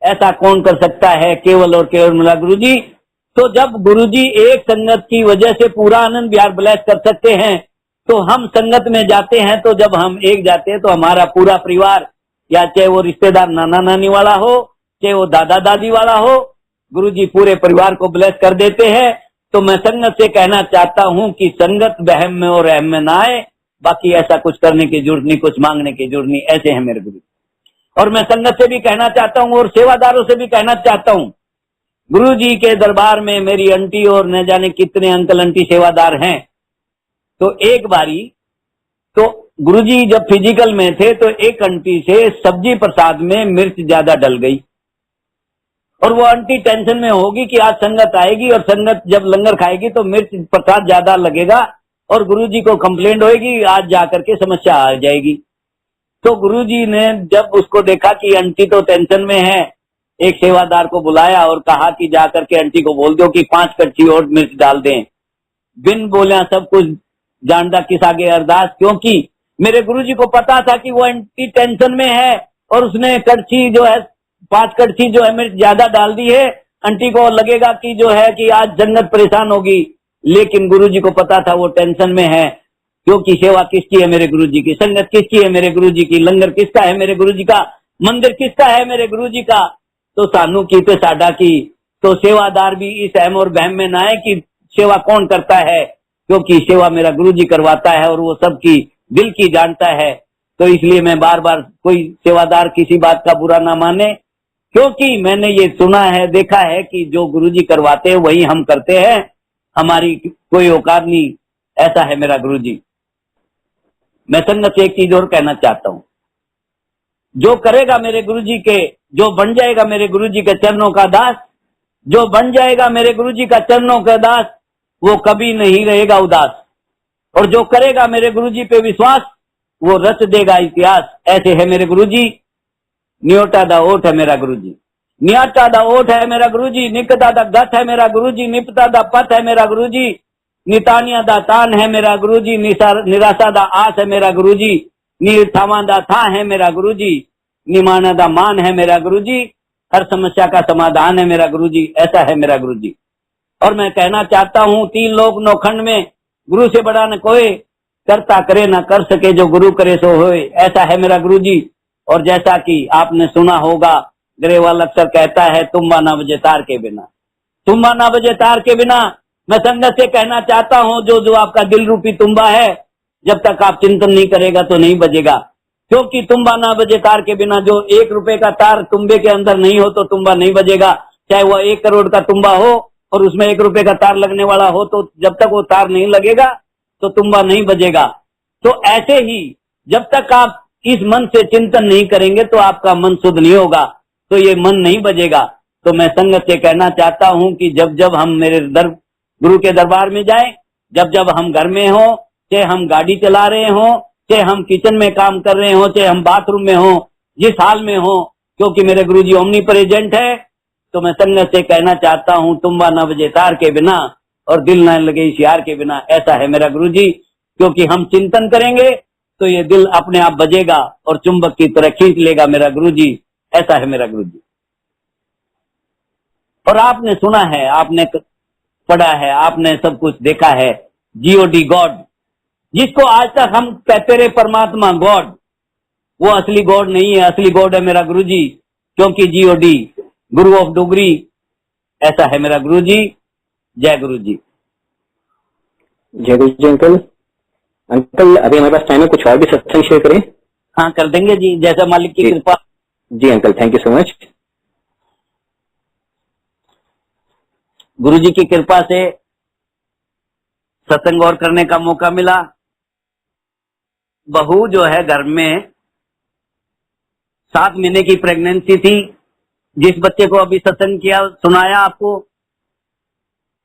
ऐसा कौन कर सकता है? केवल और केवल मिला गुरुजी। तो जब गुरुजी एक संगत की वजह से पूरा आनंद विहार ब्लेस कर सकते हैं, तो हम संगत में जाते हैं, तो जब हम एक जाते हैं तो हमारा पूरा परिवार, या चाहे वो रिश्तेदार नाना नानी वाला हो, चाहे वो दादा दादी वाला हो, गुरुजी पूरे परिवार को ब्लेस कर देते हैं। तो मैं संगत से कहना चाहता हूं कि संगत बहम में और रहम में ना आए। बाकी ऐसा कुछ करने की जरूरत नहीं, कुछ मांगने की जरूरत नहीं, ऐसे हैं मेरे गुरु। और मैं संगत से भी कहना चाहता हूं और सेवादारों से भी कहना चाहता हूं, गुरुजी के दरबार में मेरी आंटी और न जाने कितने अंकल आंटी सेवादार हैं। तो एक बारी तो गुरुजी जब फिजिकल में थे तो एक आंटी से सब्जी प्रसाद में मिर्च ज्यादा डल गई और वो आंटी टेंशन में होगी कि आज संगत आएगी और संगत जब लंगर खाएगी तो मिर्च प्रसाद ज्यादा लगेगा और गुरुजी को कंप्लेंट होगी, आज जाकर के समस्या आ जाएगी। तो गुरुजी ने जब उसको देखा कि आंटी तो टेंशन में है, एक सेवादार को बुलाया और कहा कि जाकर के आंटी को बोल दो कि 5 कड़छी और मिर्च डाल दें। बिन बोलिया सब कुछ जानदा किस आगे अरदास, क्योंकि मेरे गुरुजी को पता था कि वो आंटी टेंशन में है और उसने कड़छी जो है 5 कड़छी जो है मिर्च ज्यादा डाल दी है। आंटी को लगेगा कि जो है कि आज जन्नत परेशान होगी, लेकिन गुरुजी को पता था वो टेंशन में है। क्योंकि सेवा किसकी है? मेरे गुरुजी की। संगत किसकी है? मेरे गुरुजी की। लंगर किसका है? मेरे गुरुजी का। मंदिर किसका है? मेरे गुरुजी का। तो सानू की तो साडा की। तो सेवादार भी इस अहम और बहम में ना है कि सेवा कौन करता है, क्योंकि सेवा मेरा गुरुजी करवाता है और वो सबकी दिल की जानता है। तो इसलिए मैं बार बार, कोई सेवादार किसी बात का बुरा ना माने, क्योंकि मैंने ये सुना है, देखा है कि जो गुरुजी करवाते हैं वही हम करते हैं, हमारी कोई औकात नहीं। ऐसा है मेरा गुरुजी। मैं संगत से एक चीज और कहना चाहता हूं, जो करेगा मेरे गुरुजी के, जो बन जाएगा मेरे गुरुजी के चरणों का दास, जो बन जाएगा मेरे गुरुजी का चरणों का दास, वो कभी नहीं रहेगा उदास। और जो करेगा मेरे गुरुजी पे विश्वास, वो रच देगा इतिहास। ऐसे है मेरे गुरुजी। न्योटा दा ओठ है मेरा गुरुजी, न्याटा दा ओठ है मेरा गुरुजी, निकता दा गठ है मेरा गुरुजी, निपता दा पथ है मेरा गुरुजी, नितानिया दा तान है मेरा गुरुजी, निराशा दा आस है मेरा गुरुजी, निथावा दा था है मेरा गुरुजी, निमाना दा मान है मेरा गुरुजी, हर समस्या का समाधान है मेरा गुरुजी। ऐसा है मेरा गुरुजी। और मैं कहना चाहता हूँ, 3 लोक नौखंड में गुरु से बड़ा न कोई, करता करे ना कर सके, जो गुरु करे सो होए। ऐसा है मेरा गुरुजी। और जैसा कि आपने सुना होगा, ग्रेवाल अक्सर कहता है, तुम्बा ना बजे तार के बिना, तुम्बा ना बजे तार के बिना। मैं संगत से कहना चाहता हूँ, जो जो आपका दिल रूपी तुम्बा है, जब तक आप चिंतन नहीं करेगा तो नहीं बजेगा। क्योंकि तुम्बा ना बजे तार के बिना, जो 1 रुपए का तार तुम्बे के अंदर नहीं हो तो तुम्बा नहीं बजेगा। चाहे वो 1 करोड़ का तुम्बा हो और उसमें 1 रुपए का तार लगने वाला हो, तो जब तक वो तार नहीं लगेगा तो तुम्बा नहीं बजेगा। तो ऐसे ही जब तक आप इस मन से चिंतन नहीं करेंगे तो आपका मन शुद्ध नहीं होगा, तो ये मन नहीं बजेगा। तो मैं संगत से कहना चाहता हूं कि जब जब हम मेरे गुरु के दरबार में जाएं, जब जब हम घर में हो, चाहे हम गाड़ी चला रहे हो, चाहे हम किचन में काम कर रहे हो, चाहे हम बाथरूम में हो, जिस हाल में हो, क्योंकि मेरे गुरुजी ओमनी प्रेजेंट है, तो मैं संगत से कहना चाहता हूँ, तुम्बा न बजे तार के बिना और दिल न लगे इशियार के बिना। ऐसा है मेरा गुरुजी, क्योंकि हम चिंतन करेंगे तो ये दिल अपने आप बजेगा और चुंबक की तरह खींच लेगा मेरा गुरुजी। ऐसा है मेरा गुरुजी। और आपने सुना है, आपने पढ़ा है, आपने सब कुछ देखा है, जीओडी गॉड, जिसको आज तक हम कहते रहे परमात्मा गॉड, वो असली गॉड नहीं है। असली गॉड है मेरा गुरुजी, क्योंकि जीओडी गुरु ऑफ डोगरी। ऐसा है मेरा गुरुजी। जय गुरुजी। जय गुरु जी। अंकल अंकल अभी हमारे पास टाइम है, कुछ और भी सत्संग शेयर करें? हाँ कर देंगे जी, जैसा मालिक की कृपा। जी uncle, thank you so much. गुरुजी की कृपा से सत्संग और करने का मौका मिला। बहू जो है घर में 7 महीने की प्रेगनेंसी थी, जिस बच्चे को अभी सत्संग किया सुनाया आपको,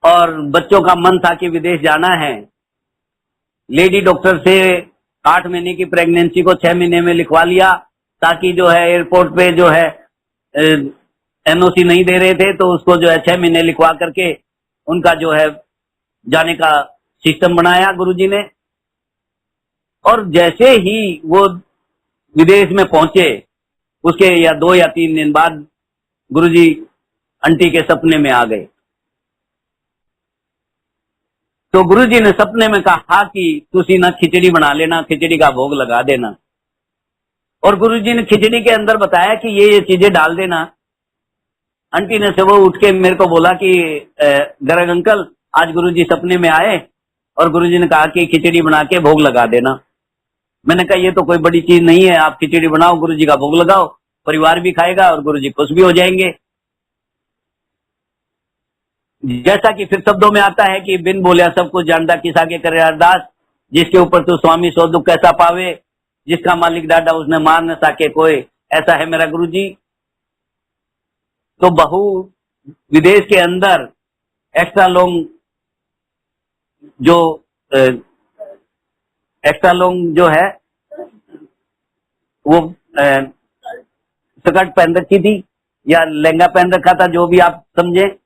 और बच्चों का मन था कि विदेश जाना है। लेडी डॉक्टर से 8 महीने की प्रेगनेंसी को 6 महीने में लिखवा लिया, ताकि जो है एयरपोर्ट पे जो है एनओसी नहीं दे रहे थे, तो उसको जो है 6 महीने लिखवा करके उनका जो है जाने का सिस्टम बनाया गुरुजी ने। और जैसे ही वो विदेश में पहुंचे, उसके या 2 या 3 दिन बाद गुरुजी आंटी के सपने में आ गए। तो गुरुजी ने सपने में कहा कि तुसी ना खिचड़ी बना लेना, खिचड़ी का भोग लगा देना। और गुरुजी ने खिचड़ी के अंदर बताया कि ये चीजें डाल देना। आंटी ने सुबह उठ के मेरे को बोला कि गरग अंकल, आज गुरुजी सपने में आए और गुरुजी ने कहा कि खिचड़ी बना के भोग लगा देना। मैंने कहा ये तो कोई बड़ी चीज नहीं है, आप खिचड़ी बनाओ, गुरुजी का भोग लगाओ, परिवार भी खाएगा और गुरुजी खुश भी हो जाएंगे। जैसा कि फिर शब्दों में आता है कि बिन बोलिया सब कुछ जानता, किस आगे करे अरदास, जिसके ऊपर तू स्वामी सो दुख कैसा पावे, जिसका मालिक डाडा उसने मार न सके कोई। ऐसा है मेरा गुरुजी। तो बहू विदेश के अंदर एक्स्ट्रा लॉन्ग जो है वो स्कर्ट पहन रखी थी या लहंगा पहन रखा था, जो भी आप समझे।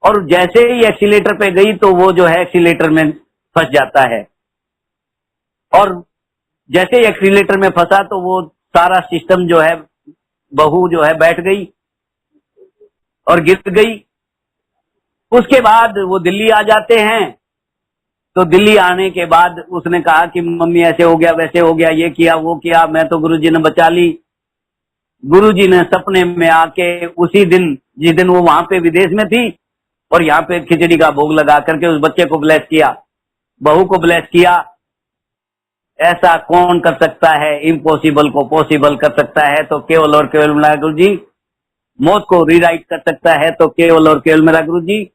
और जैसे ही एक्सीलेटर पे गई तो वो जो है एक्सीलेटर में फंस जाता है, और जैसे ही एक्सीलेटर में फंसा तो वो सारा सिस्टम जो है, बहू जो है बैठ गई और गिर गई। उसके बाद वो दिल्ली आ जाते हैं। तो दिल्ली आने के बाद उसने कहा कि मम्मी ऐसे हो गया, वैसे हो गया, ये किया वो किया, मैं तो गुरुजी ने बचा ली। गुरुजी ने सपने में आके उसी दिन, जिस दिन वो वहां पे विदेश में थी, और यहाँ पे खिचड़ी का भोग लगा करके उस बच्चे को ब्लेस किया, बहू को ब्लेस किया। ऐसा कौन कर सकता है? इम्पॉसिबल को पॉसिबल कर सकता है तो केवल और केवल मेरा गुरुजी। मौत को रीराइट कर सकता है तो केवल और केवल मेरा गुरुजी।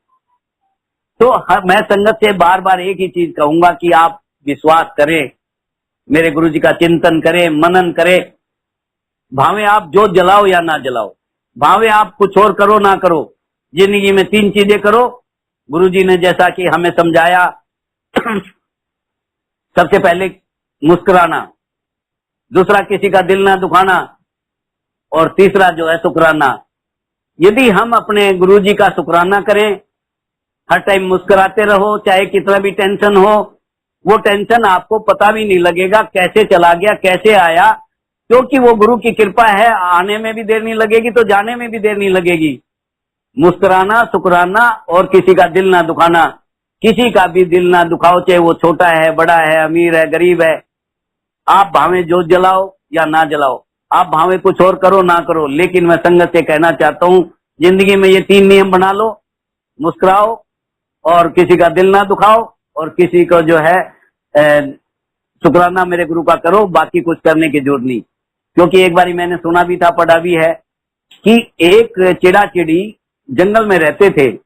तो मैं संगत से बार बार एक ही चीज कहूंगा कि आप विश्वास करें, मेरे गुरुजी का चिंतन करें, मनन करें। भावे आप जो जलाओ या ना जलाओ, भावे आप कुछ और करो ना करो, जिंदगी में 3 चीजें करो। गुरुजी ने जैसा कि हमें समझाया, सबसे पहले मुस्कुराना, दूसरा किसी का दिल ना दुखाना, और तीसरा जो है शुक्राना। यदि हम अपने गुरुजी का शुक्राना करें, हर टाइम मुस्कुराते रहो, चाहे कितना भी टेंशन हो, वो टेंशन आपको पता भी नहीं लगेगा कैसे चला गया, कैसे आया, क्योंकि वो गुरु की कृपा है। आने में भी देर नहीं लगेगी तो जाने में भी देर नहीं लगेगी। मुस्कुराना, शुक्राना, और किसी का दिल ना दुखाना। किसी का भी दिल ना दुखाओ, चाहे वो छोटा है, बड़ा है, अमीर है, गरीब है। आप भावे जो जलाओ या ना जलाओ, आप भावे कुछ और करो ना करो, लेकिन मैं संगत से कहना चाहता हूँ, जिंदगी में ये 3 नियम बना लो। मुस्कुराओ, और किसी का दिल ना दुखाओ, और किसी को जो है शुक्राना मेरे गुरु का करो। बाकी कुछ करने की जरूरत नहीं। क्योंकि एक बारी मैंने सुना भी था, पढ़ा भी है, कि एक चिड़ा चिड़ी जंगल में रहते थे,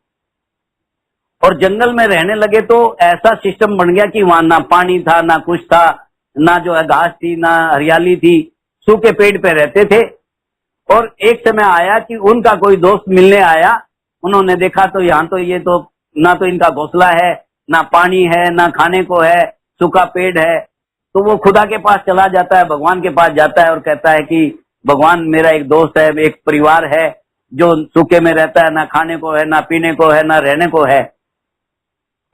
और जंगल में रहने लगे तो ऐसा सिस्टम बन गया कि वहां ना पानी था, ना कुछ था, ना जो है घास थी, ना हरियाली थी, सूखे पेड़ पे रहते थे। और एक समय आया कि उनका कोई दोस्त मिलने आया। उन्होंने देखा तो यहाँ तो ये तो ना तो इनका घोंसला है, ना पानी है, ना खाने को है, सूखा पेड़ है। तो वो खुदा के पास चला जाता है, भगवान के पास जाता है और कहता है कि भगवान, मेरा एक दोस्त है, एक परिवार है, जो सूखे में रहता है, ना खाने को है, ना पीने को है, ना रहने को है।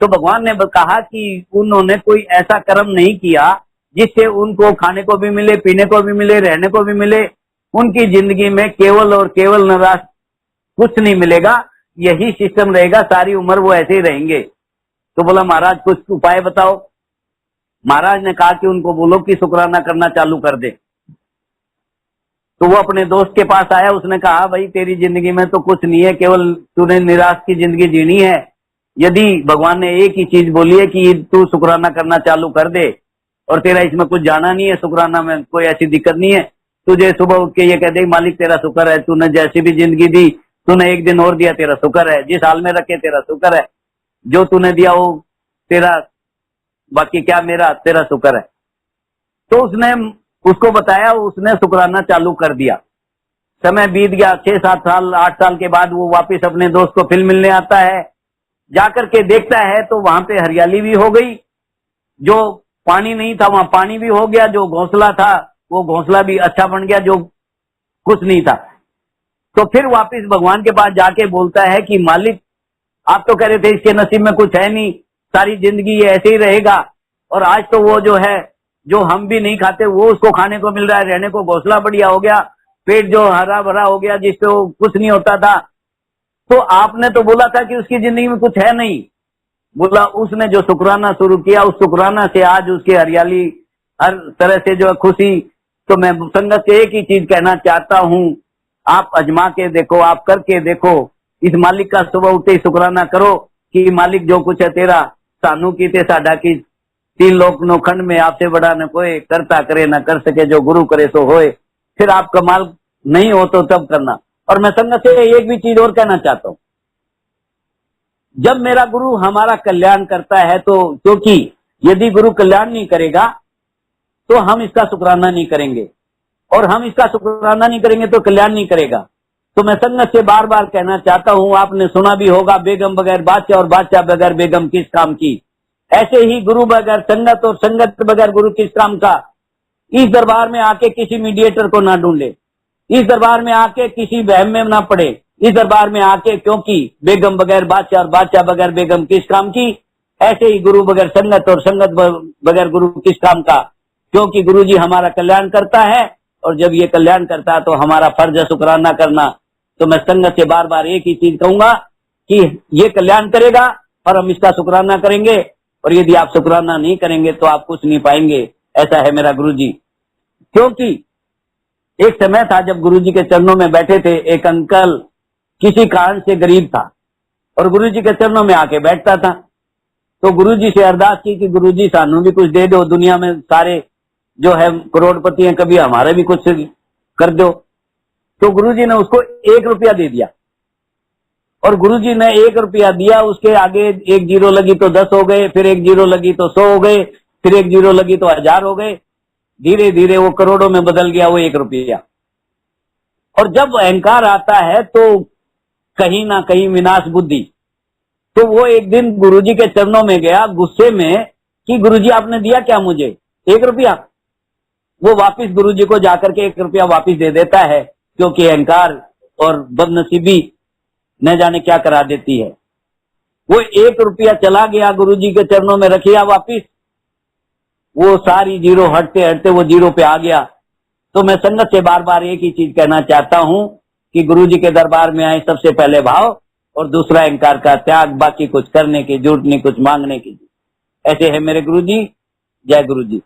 तो भगवान ने कहा कि उन्होंने कोई ऐसा कर्म नहीं किया जिससे उनको खाने को भी मिले, पीने को भी मिले, रहने को भी मिले। उनकी जिंदगी में केवल और केवल निराश, कुछ नहीं मिलेगा, यही सिस्टम रहेगा, सारी उम्र वो ऐसे ही रहेंगे। तो बोला महाराज कुछ उपाय बताओ। महाराज ने कहा कि उनको बोलो कि शुक्राना करना चालू कर दे। तो वो अपने दोस्त के पास आया, उसने कहा भाई तेरी जिंदगी में तो कुछ नहीं है, केवल तूने निराश की जिंदगी जीनी है। यदि भगवान ने एक ही चीज बोली है कि तू शुक्राना करना चालू कर दे और तेरा इसमें कुछ जाना नहीं है, शुक्राना में कोई ऐसी दिक्कत नहीं है, तुझे सुबह उठ के ये कह दे मालिक तेरा शुक्र है, तूने जैसी भी जिंदगी दी, तूने एक दिन और दिया, तेरा शुक्र है, जिस हाल में रखे तेरा शुक्र है, जो तूने दिया वो तेरा, बाकी क्या मेरा, तेरा शुक्र है। तो उसने उसको बताया, उसने शुक्राना चालू कर दिया। समय बीत गया, 6-7 साल 8 साल के बाद वो वापस अपने दोस्त को फिर मिलने आता है। जाकर के देखता है तो वहां पे हरियाली भी हो गई, जो पानी नहीं था वहां पानी भी हो गया, जो घोंसला था वो घोंसला भी अच्छा बन गया, जो कुछ नहीं था। तो फिर वापस भगवान के पास जाके बोलता है कि मालिक आप तो कह रहे थे इसके नसीब में कुछ है नहीं, सारी जिंदगी ये ऐसे ही रहेगा, और आज तो वो जो है, जो हम भी नहीं खाते वो उसको खाने को मिल रहा है, रहने को घोंसला बढ़िया हो गया, पेट जो हरा भरा हो गया जिससे वो कुछ नहीं होता था। तो आपने तो बोला था कि उसकी जिंदगी में कुछ है नहीं। बोला उसने जो शुक्राना शुरू किया, उस शुक्राना से आज उसकी हरियाली, हर तरह से जो है खुशी। तो मैं संगत से एक ही चीज कहना चाहता हूँ, आप अजमा के देखो, आप करके देखो, इस मालिक का सुबह उठते ही शुक्राना करो कि मालिक जो कुछ है तेरा, सानू की ते साडा की, 3 लोक नो खंड में आपसे बड़ा न कोई, करता करे न कर सके, जो गुरु करे सो होए। फिर आप कमाल नहीं हो तो तब करना। और मैं संगत से एक भी चीज और कहना चाहता हूँ, जब मेरा गुरु हमारा कल्याण करता है तो, क्योंकि यदि गुरु कल्याण नहीं करेगा तो हम इसका शुक्राना नहीं करेंगे, और हम इसका शुक्राना नहीं करेंगे तो कल्याण नहीं करेगा। तो मैं संगत से बार बार कहना चाहता हूँ, आपने सुना भी होगा, बेगम बगैर बादशाह और बादशाह बगैर बेगम किस काम की। ऐसे ही गुरु बगैर संगत और संगत बगैर गुरु किस काम का। इस दरबार में आके किसी मीडिएटर को ना ढूंढे, इस दरबार में आके किसी वहम में ना पड़े, इस दरबार में आके, क्योंकि बेगम बगैर बादशाह और बादशाह बगैर बेगम किस काम की। ऐसे ही गुरु बगैर संगत और संगत बगैर गुरु किस काम का, क्योंकि गुरु जी हमारा कल्याण करता है, और जब ये कल्याण करता है तो हमारा फर्ज है शुक्राना करना। तो मैं संगत से बार बार एक ही चीज कहूंगा कि ये कल्याण करेगा और हम इसका शुक्राना करेंगे, और यदि आप शुक्राना नहीं करेंगे तो आप कुछ नहीं पाएंगे। ऐसा है मेरा गुरु जी। क्योंकि एक समय था जब गुरु जी के चरणों में बैठे थे, एक अंकल किसी कारण से गरीब था और गुरु जी के चरणों में आके बैठता था। तो गुरु जी से अरदास की कि गुरु जी सानू भी कुछ दे दो, दुनिया में सारे जो है करोड़पति हैं, कभी हमारे भी कुछ कर दो। तो गुरु जी ने उसको 1 रुपया दे दिया, और गुरु जी ने 1 रुपया दिया, उसके आगे 1 जीरो लगी तो 10 हो गए, फिर 1 जीरो लगी तो 100 हो गए, फिर 1 जीरो लगी तो 1000 हो गए, धीरे धीरे वो करोड़ों में बदल गया वो 1 रुपया। और जब अहंकार आता है तो कहीं ना कहीं विनाश बुद्धि। तो वो एक दिन गुरुजी के चरणों में गया गुस्से में कि गुरुजी आपने दिया क्या मुझे 1 रुपया। वो वापिस गुरुजी को जाकर के 1 रुपया वापिस दे देता है, क्योंकि अहंकार और बदनसीबी न जाने क्या करा देती है। वो 1 रुपया चला गया, गुरुजी के चरणों में रखिया वापिस, वो सारी जीरो हटते हटते वो जीरो पे आ गया। तो मैं संगत से बार बार एक ही चीज कहना चाहता हूं कि गुरुजी के दरबार में आए सबसे पहले भाव, और दूसरा अहंकार का त्याग, बाकी कुछ करने की जरूरत नहीं, कुछ मांगने की। ऐसे है मेरे गुरुजी। जय गुरुजी।